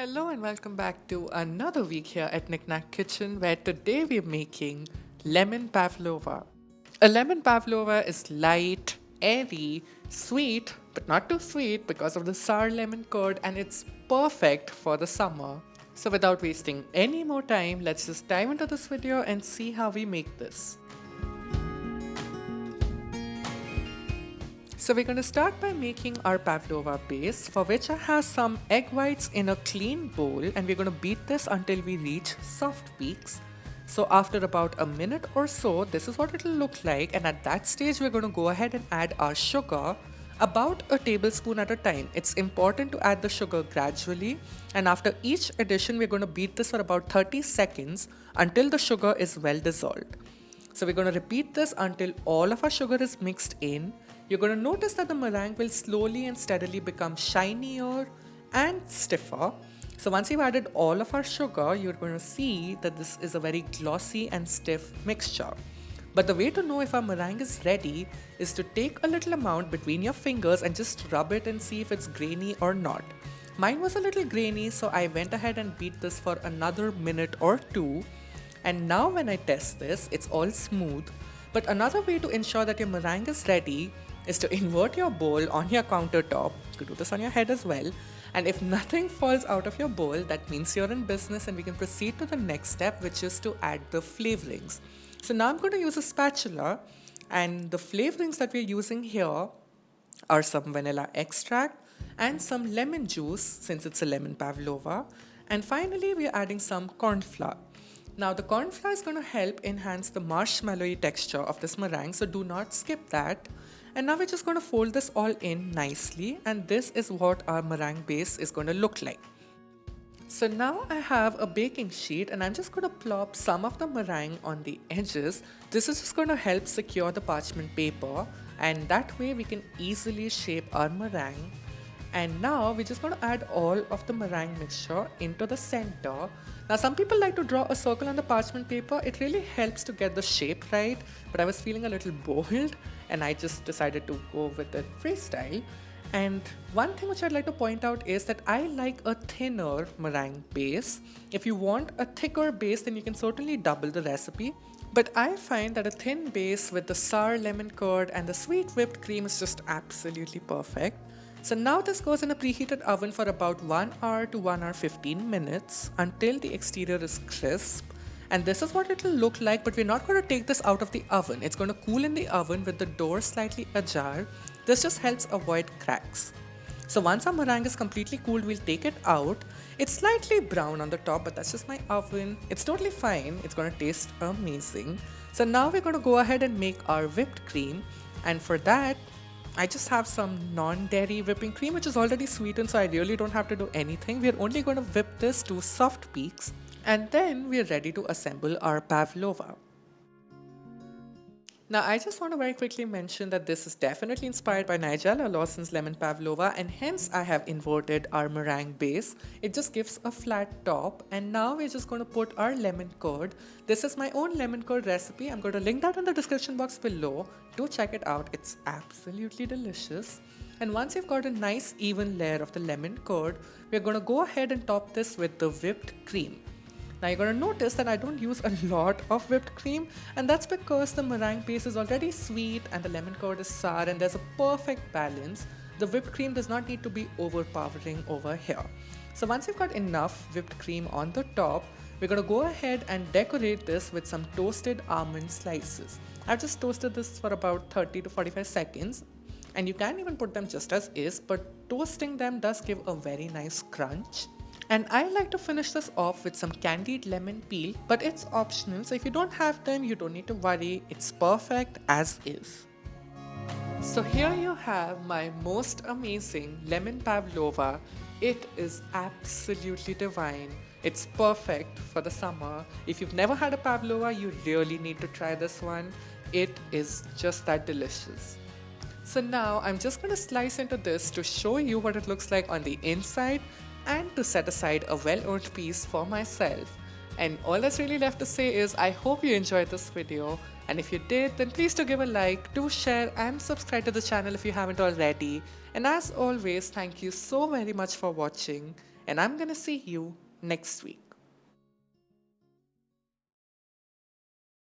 Hello and welcome back to another week here at Knack Kitchen, where today we're making lemon pavlova. A lemon pavlova is light, airy, sweet, but not too sweet because of the sour lemon curd, and it's perfect for the summer. So without wasting any more time, let's just dive into this video and see how we make this. So we're going to start by making our pavlova base, for which I have some egg whites in a clean bowl, and we're going to beat this until we reach soft peaks. So after about a minute or so, this is what it will look like, and at that stage we're going to go ahead and add our sugar about a tablespoon at a time. It's important to add the sugar gradually, and after each addition we're going to beat this for about 30 seconds until the sugar is well dissolved. So we're going to repeat this until all of our sugar is mixed in. You're going to notice that the meringue will slowly and steadily become shinier and stiffer. So once you've added all of our sugar, you're going to see that this is a very glossy and stiff mixture. But the way to know if our meringue is ready is to take a little amount between your fingers and just rub it and see if it's grainy or not. Mine was a little grainy, so I went ahead and beat this for another minute or two. And now when I test this, it's all smooth. But another way to ensure that your meringue is ready is to invert your bowl on your countertop. You could do this on your head as well. And if nothing falls out of your bowl, that means you're in business, and we can proceed to the next step, which is to add the flavorings. So now I'm going to use a spatula, and the flavorings that we're using here are some vanilla extract and some lemon juice, since it's a lemon pavlova. And finally, we're adding some cornflour. Now the cornflour is going to help enhance the marshmallowy texture of this meringue, so do not skip that. And now we're just going to fold this all in nicely, and this is what our meringue base is going to look like. So now I have a baking sheet, and I'm just going to plop some of the meringue on the edges. This is just going to help secure the parchment paper, and that way we can easily shape our meringue. And now we're just going to add all of the meringue mixture into the center. Now some people like to draw a circle on the parchment paper. It really helps to get the shape right, but I was feeling a little bold and I just decided to go with it freestyle. And one thing which I'd like to point out is that I like a thinner meringue base. If you want a thicker base, then you can certainly double the recipe. But I find that a thin base with the sour lemon curd and the sweet whipped cream is just absolutely perfect. So now this goes in a preheated oven for about 1 hour to 1 hour 15 minutes until the exterior is crisp. And this is what it will look like, but we're not going to take this out of the oven. It's going to cool in the oven with the door slightly ajar. This just helps avoid cracks. So once our meringue is completely cooled, we'll take it out. It's slightly brown on the top, but that's just my oven. It's totally fine. It's going to taste amazing. So now we're going to go ahead and make our whipped cream. And for that, I just have some non-dairy whipping cream, which is already sweetened, so I really don't have to do anything. We're only going to whip this to soft peaks, and then we're ready to assemble our pavlova. Now, I just want to very quickly mention that this is definitely inspired by Nigella Lawson's lemon pavlova, and hence I have inverted our meringue base. It just gives a flat top, and now we're just going to put our lemon curd. This is my own lemon curd recipe. I'm going to link that in the description box below. Do check it out. It's absolutely delicious. And once you've got a nice even layer of the lemon curd, we're going to go ahead and top this with the whipped cream. Now you're going to notice that I don't use a lot of whipped cream, and that's because the meringue base is already sweet and the lemon curd is sour, and there's a perfect balance. The whipped cream does not need to be overpowering over here. So once you've got enough whipped cream on the top, we're going to go ahead and decorate this with some toasted almond slices. I've just toasted this for about 30 to 45 seconds, and you can even put them just as is, but toasting them does give a very nice crunch. And I like to finish this off with some candied lemon peel, but it's optional, so if you don't have them, you don't need to worry. It's perfect as is. So here you have my most amazing lemon pavlova. It is absolutely divine. It's perfect for the summer. If you've never had a pavlova, you really need to try this one. It is just that delicious. So now I'm just going to slice into this to show you what it looks like on the inside, and to set aside a well-earned piece for myself. And all that's really left to say is I hope you enjoyed this video, and if you did, then please do give a like, do share and subscribe to the channel if you haven't already. And as always, thank you so very much for watching, And I'm gonna see you next week.